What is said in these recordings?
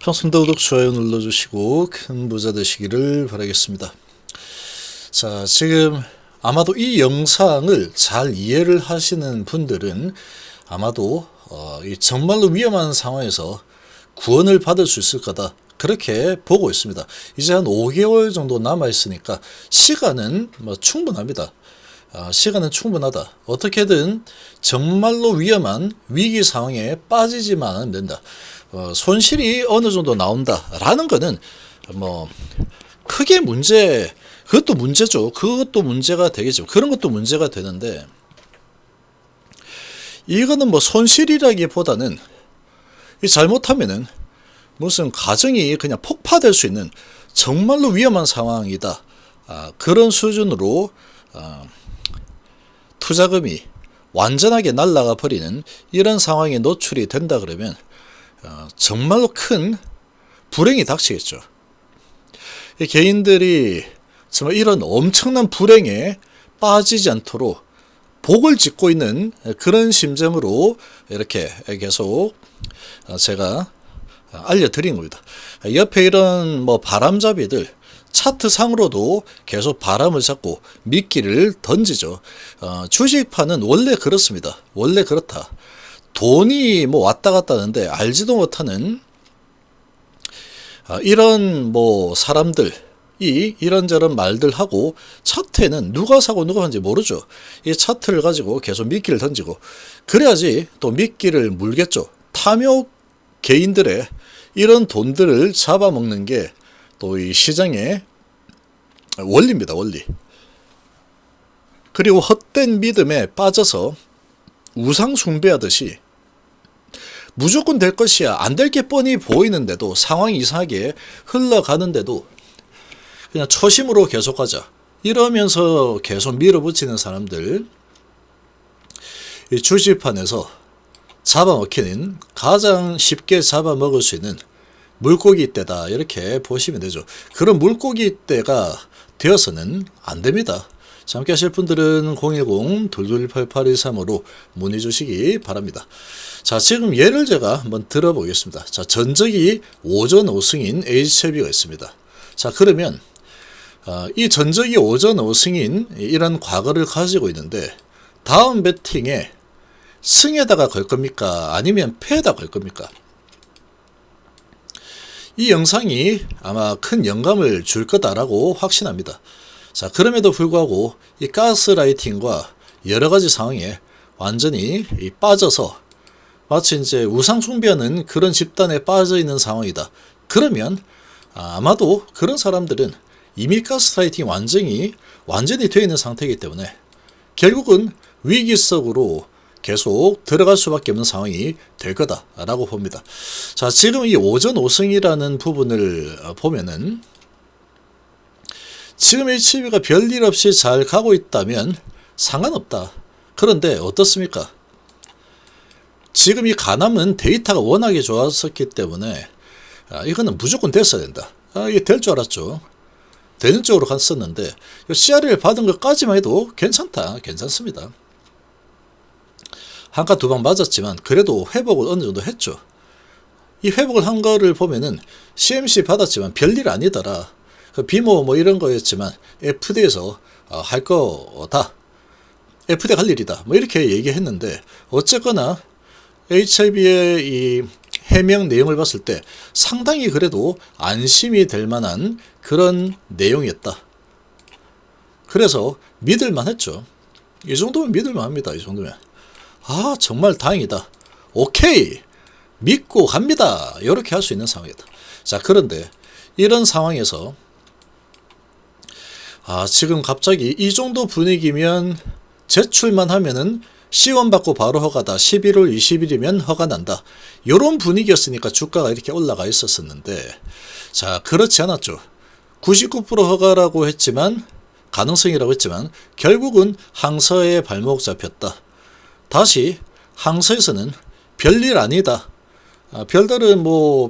평순 구독, 좋아요 눌러주시고 큰 부자 되시기를 바라겠습니다. 자, 지금 아마도 이 영상을 잘 이해를 하시는 분들은 아마도 이 정말로 위험한 상황에서 구원을 받을 수 있을 거다, 그렇게 보고 있습니다. 이제 한 5개월 정도 남아 있으니까 시간은 충분합니다. 시간은 충분하다. 어떻게든 정말로 위험한 위기 상황에 빠지지만 하면 된다. 손실이 어느 정도 나온다라는 거는 크게 그것도 문제죠. 그것도 문제가 되겠죠. 그런 것도 문제가 되는데, 이거는 손실이라기보다는 잘못하면은 무슨 가정이 그냥 폭파될 수 있는 정말로 위험한 상황이다. 그런 수준으로 투자금이 완전하게 날아가 버리는 이런 상황에 노출이 된다 그러면 정말로 큰 불행이 닥치겠죠. 개인들이 정말 이런 엄청난 불행에 빠지지 않도록 복을 짓고 있는 그런 심정으로 이렇게 계속 제가 알려드린 겁니다. 옆에 이런 바람잡이들 차트상으로도 계속 바람을 잡고 미끼를 던지죠. 주식판은 원래 그렇습니다. 원래 그렇다. 돈이 왔다 갔다 하는데 알지도 못하는 이런 사람들이 이런저런 말들 하고, 차트에는 누가 사고 누가 하는지 모르죠. 이 차트를 가지고 계속 미끼를 던지고, 그래야지 또 미끼를 물겠죠. 탐욕 개인들의 이런 돈들을 잡아먹는 게 또 이 시장의 원리입니다. 원리. 그리고 헛된 믿음에 빠져서 우상 숭배하듯이 무조건 될 것이야, 안 될 게 뻔히 보이는데도, 상황이 이상하게 흘러가는데도 그냥 초심으로 계속하자 이러면서 계속 밀어붙이는 사람들, 이 주식판에서 잡아먹히는 가장 쉽게 잡아먹을 수 있는 물고기 떼다, 이렇게 보시면 되죠. 그런 물고기 떼가 되어서는 안 됩니다. 함께 하실 분들은 010-2218-8235로 문의 주시기 바랍니다. 자, 지금 예를 제가 한번 들어보겠습니다. 자, 전적이 오전 5승인 HLB가 있습니다. 자, 그러면 이 전적이 오전 5승인 이런 과거를 가지고 있는데, 다음 배팅에 승에다가 걸 겁니까? 아니면 패에다 걸 겁니까? 이 영상이 아마 큰 영감을 줄 거다라고 확신합니다. 자, 그럼에도 불구하고 이 가스라이팅과 여러 가지 상황에 완전히 빠져서 마치 이제 우상 숭배하는 그런 집단에 빠져 있는 상황이다. 그러면 아마도 그런 사람들은 이미 가스라이팅 완전히 되어 있는 상태이기 때문에 결국은 위기 속으로 계속 들어갈 수밖에 없는 상황이 될 거다라고 봅니다. 자, 지금 이 오전 5승이라는 부분을 보면은 지금 HB가 별일 없이 잘 가고 있다면 상관없다. 그런데 어떻습니까? 지금 이 가남은 데이터가 워낙에 좋았었기 때문에 이거는 무조건 됐어야 된다. 이게 될 줄 알았죠. 되는 쪽으로 갔었는데 CR을 받은 것까지만 해도 괜찮습니다. 한가 두 방 맞았지만 그래도 회복을 어느 정도 했죠. 이 회복을 한 거를 보면은 CMC 받았지만 별일 아니더라. 비모 이런 거였지만 FD에서 할 거다. FD 갈 일이다. 이렇게 얘기했는데, 어쨌거나 HLB의 이 해명 내용을 봤을 때 상당히 그래도 안심이 될 만한 그런 내용이었다. 그래서 믿을만 했죠. 이 정도면 믿을만 합니다. 이 정도면. 정말 다행이다. 오케이. 믿고 갑니다. 이렇게 할 수 있는 상황이다. 자, 그런데 이런 상황에서 지금 갑자기 이 정도 분위기면 제출만 하면은 시원 받고 바로 허가다. 11월 20일이면 허가 난다. 이런 분위기였으니까 주가가 이렇게 올라가 있었는데, 자, 그렇지 않았죠. 99% 허가라고 했지만, 가능성이라고 했지만 결국은 항서에 발목 잡혔다. 다시 항서에서는 별일 아니다. 별다른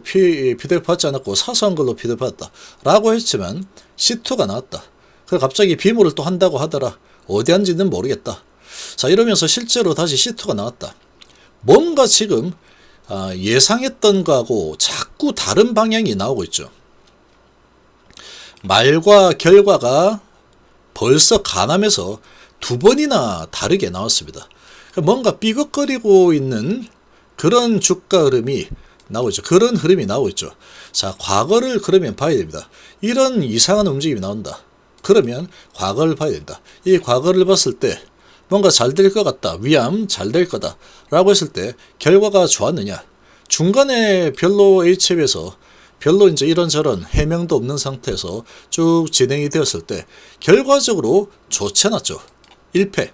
피드백 받지 않았고 사소한 걸로 피드백 받았다 라고 했지만 C2가 나왔다. 그래서 갑자기 비모를 또 한다고 하더라. 어디 한지는 모르겠다. 자, 이러면서 실제로 다시 C2가 나왔다. 뭔가 지금 예상했던 거하고 자꾸 다른 방향이 나오고 있죠. 말과 결과가 벌써 간암에서 두 번이나 다르게 나왔습니다. 뭔가 삐걱거리고 있는 그런 주가 흐름이 나오고 있죠. 그런 흐름이 나오고 있죠. 자, 과거를 그러면 봐야 됩니다. 이런 이상한 움직임이 나온다. 그러면 과거를 봐야 된다. 이 과거를 봤을 때 뭔가 잘 될 것 같다. 위암 잘 될 거다. 라고 했을 때 결과가 좋았느냐. 중간에 별로 HF에서 별로 이제 이런저런 해명도 없는 상태에서 쭉 진행이 되었을 때 결과적으로 좋지 않았죠. 1패.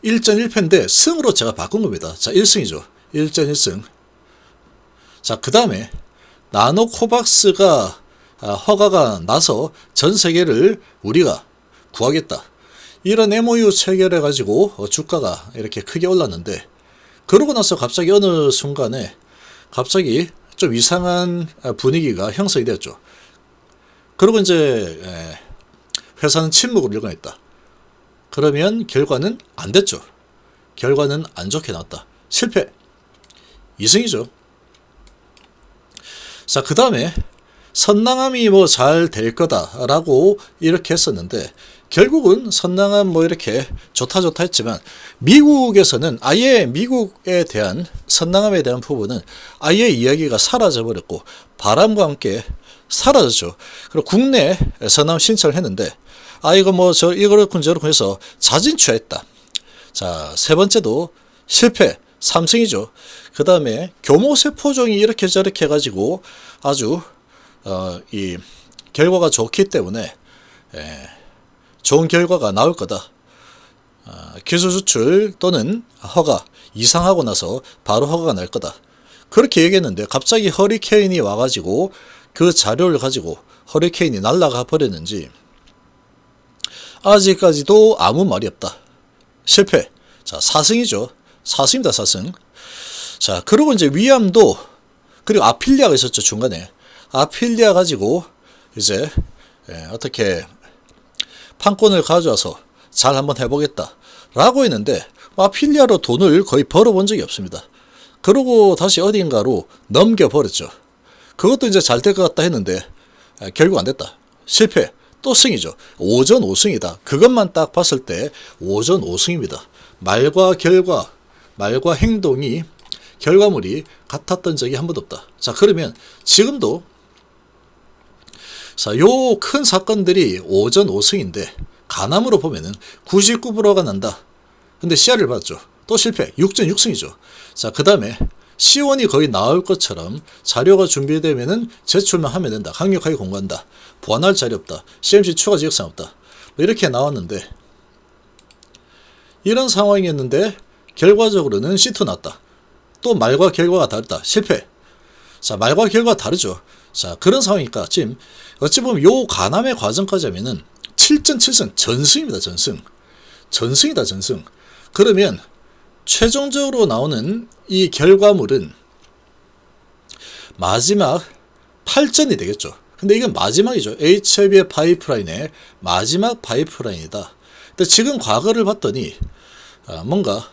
1.1패인데 승으로 제가 바꾼 겁니다. 자, 1승이죠. 1.1승. 자, 그 다음에 나노코박스가 허가가 나서 전 세계를 우리가 구하겠다. 이런 MOU 체결해 가지고 주가가 이렇게 크게 올랐는데, 그러고 나서 갑자기 어느 순간에 갑자기 좀 이상한 분위기가 형성이 되었죠. 그리고 이제 회사는 침묵을 일궈냈다. 그러면 결과는 안 됐죠. 결과는 안 좋게 나왔다. 실패. 2승이죠. 자, 그 다음에 선낭함이 뭐 잘 될 거다라고 이렇게 했었는데, 결국은 선낭함 뭐 이렇게 좋다 했지만 미국에서는 아예 미국에 대한 선낭함에 대한 부분은 아예 이야기가 사라져 버렸고 바람과 함께 사라졌죠. 그리고 국내 선낭함 신청을 했는데 이거 뭐 이렇군 저렇군 해서 자진 취하했다. 자, 세 번째도 실패. 3승이죠. 그 다음에 교모세포종이 이렇게 저렇게 해가지고 아주 이 결과가 좋기 때문에 좋은 결과가 나올 거다. 기술 수출 또는 허가 이상하고 나서 바로 허가가 날 거다. 그렇게 얘기했는데 갑자기 허리케인이 와가지고 그 자료를 가지고 허리케인이 날아가 버렸는지 아직까지도 아무 말이 없다. 실패. 자, 4승이죠. 4승입니다. 4승. 자, 그리고 이제 위암도, 그리고 아필리아가 있었죠. 중간에 아필리아 가지고 이제 어떻게 판권을 가져와서 잘 한번 해보겠다 라고 했는데 아필리아로 돈을 거의 벌어본 적이 없습니다. 그러고 다시 어딘가로 넘겨버렸죠. 그것도 이제 잘 될 것 같다 했는데 결국 안 됐다. 실패. 또 승이죠. 5전 5승이다. 그것만 딱 봤을 때 5전 5승입니다. 말과 결과, 말과 행동이, 결과물이 같았던 적이 한 번도 없다. 자, 그러면 지금도 자, 요 큰 사건들이 5전 5승인데 간암으로 보면은 99%가 난다. 근데 CR을 봤죠. 또 실패. 6전 6승이죠. 자, 그 다음에 C1이 거의 나올 것처럼 자료가 준비되면은 제출만 하면 된다. 강력하게 공고한다. 보완할 자료 없다. CMC 추가 지역상 없다. 뭐 이렇게 나왔는데 이런 상황이었는데 결과적으로는 C2 났다. 또 말과 결과가 다르다. 실패. 자, 말과 결과가 다르죠. 자, 그런 상황이니까 지금 어찌 보면 요 간암의 과정까지 하면은 7전 7승 전승입니다. 전승. 전승이다. 전승. 그러면 최종적으로 나오는 이 결과물은 마지막 8전이 되겠죠. 근데 이건 마지막이죠. HLB의 파이프라인의 마지막 파이프라인이다. 근데 지금 과거를 봤더니 뭔가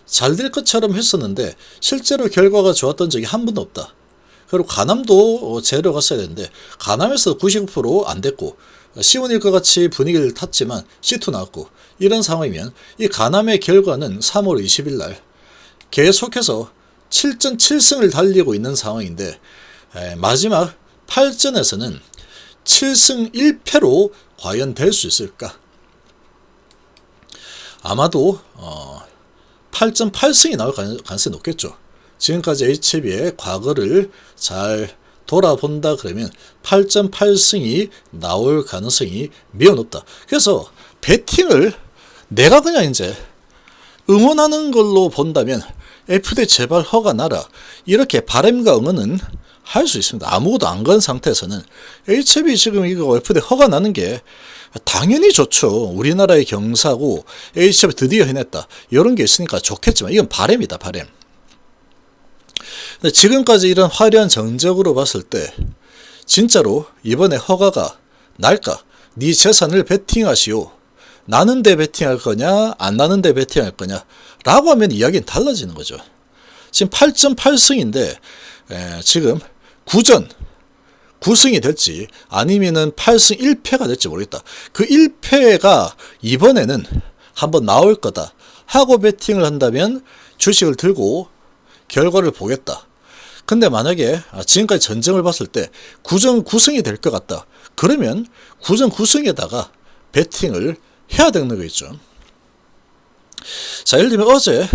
잘 될 것처럼 했었는데 실제로 결과가 좋았던 적이 한 번도 없다. 그리고 간암도 제로 갔어야 되는데 간암에서 99% 안 됐고 C1일 것 같이 분위기를 탔지만 C2 나왔고 이런 상황이면 이 간암의 결과는 3월 20일 날 계속해서 7전 7승을 달리고 있는 상황인데 마지막 8전에서는 7승 1패로 과연 될 수 있을까? 아마도 8전 8승이 나올 가능성이 높겠죠. 지금까지 HB의 과거를 잘 돌아본다 그러면 8전 8승이 나올 가능성이 매우 높다. 그래서 배팅을 내가 그냥 이제 응원하는 걸로 본다면 FDA 제발 허가 나라 이렇게 바람과 응원은 할 수 있습니다. 아무것도 안 건 상태에서는 HB 지금 이거 FDA 허가 나는 게 당연히 좋죠. 우리나라의 경사고 HB 드디어 해냈다. 이런 게 있으니까 좋겠지만 이건 바람이다. 바람. 근데 지금까지 이런 화려한 정적으로 봤을 때 진짜로 이번에 허가가 날까? 네 재산을 베팅하시오. 나는데 베팅할 거냐 안 나는데 베팅할 거냐 라고 하면 이야기는 달라지는 거죠. 지금 8.8승인데 지금 9승이 될지 아니면은 8승 1패가 될지 모르겠다. 그 1패가 이번에는 한번 나올 거다 하고 베팅을 한다면 주식을 들고 결과를 보겠다. 근데 만약에 지금까지 전쟁을 봤을 때 9승이 될 것 같다. 그러면 9승에다가 베팅을 해야 되는 거겠죠. 자, 예를 들면 어제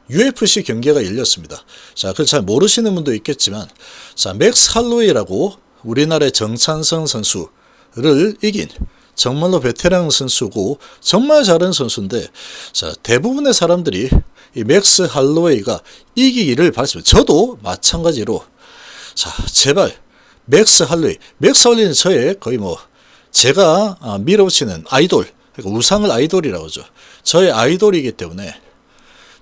UFC 경기가 열렸습니다. 자, 그걸 잘 모르시는 분도 있겠지만, 자, 맥스 할로웨이라고 우리나라의 정찬성 선수를 이긴 정말로 베테랑 선수고 정말 잘하는 선수인데, 자, 대부분의 사람들이 이 맥스 할로웨이가 이기기를 바랬습니다. 저도 마찬가지로, 자, 제발 맥스 할로웨이는 저의 거의 제가 밀어붙이는 아이돌, 그러니까 우상을 아이돌이라고 하죠. 저의 아이돌이기 때문에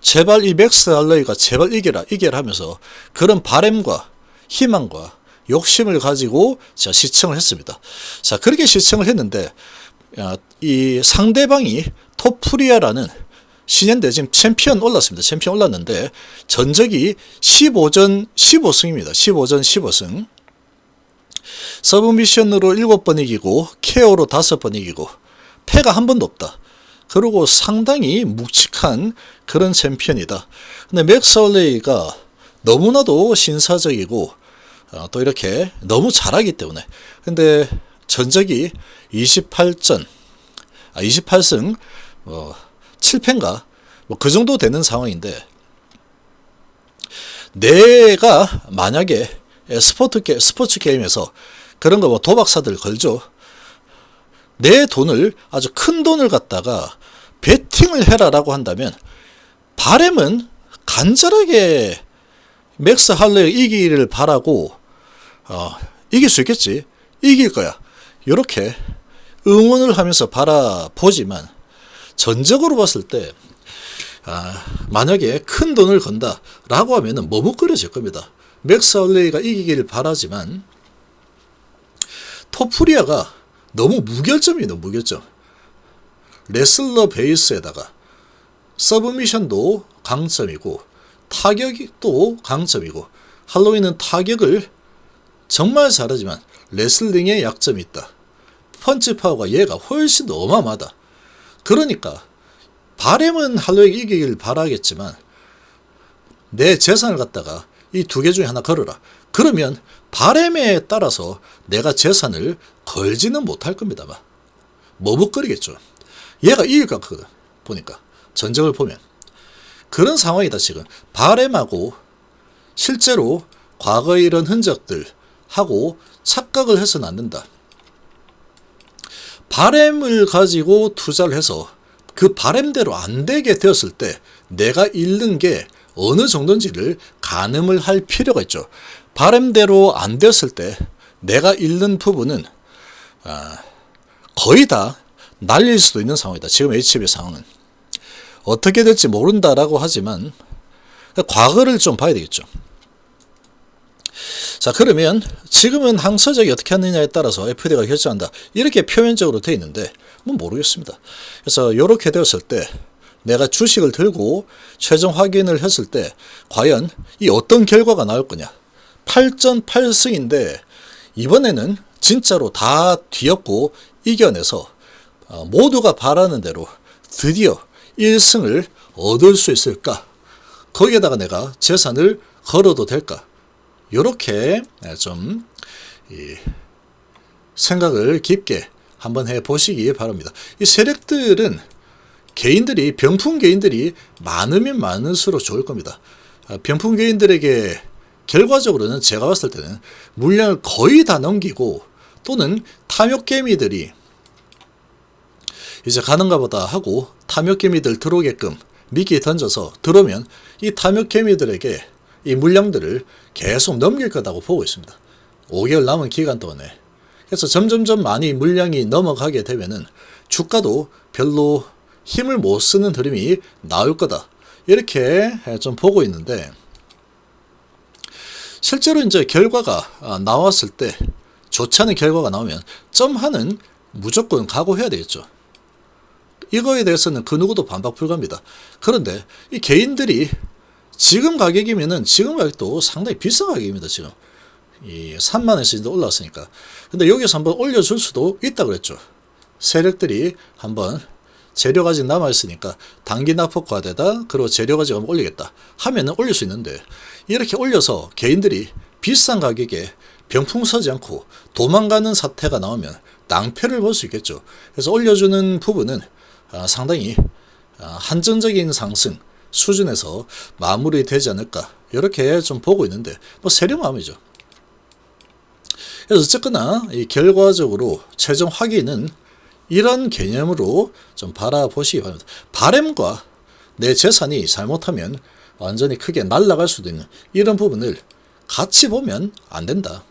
제발 이 맥스 할로웨이가 제발 이겨라 하면서 그런 바램과 희망과 욕심을 가지고 제가 시청을 했습니다. 자, 그렇게 시청을 했는데 이 상대방이 토프리아라는 신현대 지금 챔피언 올랐습니다. 챔피언 올랐는데 전적이 15전 15승입니다. 15전 15승. 서브미션으로 7번 이기고 KO로 5번 이기고 패가 한 번도 없다. 그리고 상당히 묵직한 그런 챔피언이다. 근데 맥스 할로웨이가 너무나도 신사적이고 또 이렇게 너무 잘하기 때문에, 근데 전적이 28승 7패인가 그 정도 되는 상황인데, 내가 만약에 스포츠 게임에서 그런 거 도박사들 걸죠. 내 돈을 아주 큰 돈을 갖다가 베팅을 해라라고 한다면 바램은 간절하게 맥스 할로웨이 이기기를 바라고 이길 수 있겠지, 이길 거야, 이렇게 응원을 하면서 바라보지만 전적으로 봤을 때 만약에 큰 돈을 건다 라고 하면은 머뭇거려질 겁니다. 맥스 할로웨이가 이기기를 바라지만 토프리아가 너무 무결점이에요. 무결점. 레슬러 베이스에다가 서브미션도 강점이고 타격이 또 강점이고, 할로웨이는 타격을 정말 잘하지만 레슬링에 약점이 있다. 펀치 파워가 얘가 훨씬 더 어마어마하다. 그러니까 바램은 할로웨이가 이기길 바라겠지만 내 재산을 갖다가 이 두 개 중에 하나 걸어라. 그러면 바램에 따라서 내가 재산을 걸지는 못할 겁니다만 머뭇거리겠죠. 얘가 이길 것 같거든. 보니까 전적을 보면 그런 상황이다. 지금 바램하고 실제로 과거의 이런 흔적들하고 착각을 해서는 안 된다. 바램을 가지고 투자를 해서 그 바램대로 안 되게 되었을 때 내가 잃는 게 어느 정도인지를 가늠을 할 필요가 있죠. 바램대로 안 되었을 때 내가 잃는 부분은 거의 다 날릴 수도 있는 상황이다. 지금 HB 상황은 어떻게 될지 모른다라고 하지만 과거를 좀 봐야 되겠죠. 자, 그러면 지금은 항서적이 어떻게 하느냐에 따라서 FD가 결정한다, 이렇게 표면적으로 되어 있는데 모르겠습니다. 그래서 이렇게 되었을 때 내가 주식을 들고 최종 확인을 했을 때 과연 이 어떤 결과가 나올 거냐. 8.8승인데 이번에는 진짜로 다 뒤엎고 이겨내서 모두가 바라는 대로 드디어 1승을 얻을 수 있을까? 거기에다가 내가 재산을 걸어도 될까? 이렇게 좀 생각을 깊게 한번 해보시기 바랍니다. 이 세력들은 개인들이, 병풍 개인들이 많으면 많을수록 좋을 겁니다. 병풍 개인들에게 결과적으로는 제가 봤을 때는 물량을 거의 다 넘기고, 또는 탐욕개미들이 이제 가는가 보다 하고 탐욕개미들 들어오게끔 미끼 던져서 들어오면 이 탐욕개미들에게 이 물량들을 계속 넘길 거라고 보고 있습니다. 5개월 남은 기간 동안에. 그래서 점점점 많이 물량이 넘어가게 되면은 주가도 별로 힘을 못 쓰는 흐름이 나올 거다, 이렇게 좀 보고 있는데, 실제로 이제 결과가 나왔을 때 좋지 않은 결과가 나오면 점하는 무조건 각오해야 되겠죠. 이거에 대해서는 그 누구도 반박 불가합니다. 그런데 이 개인들이 지금 가격이면은 지금 가격도 상당히 비싼 가격입니다. 지금 이 3만원에서 이제 올랐으니까. 근데 여기서 한번 올려줄 수도 있다 그랬죠. 세력들이 한번 재료가 아직 남아있으니까 단기 낙폭과대다 그리고 재료가 지금 올리겠다 하면은 올릴 수 있는데, 이렇게 올려서 개인들이 비싼 가격에 병풍 서지 않고 도망가는 사태가 나오면 낭패를 볼 수 있겠죠. 그래서 올려주는 부분은 상당히 한정적인 상승 수준에서 마무리되지 않을까 이렇게 좀 보고 있는데, 뭐 세력 마음이죠. 그래서 어쨌거나 이 결과적으로 최종 확인은 이런 개념으로 좀 바라보시기 바랍니다. 바램과 내 재산이 잘못하면 완전히 크게 날아갈 수도 있는 이런 부분을 같이 보면 안 된다.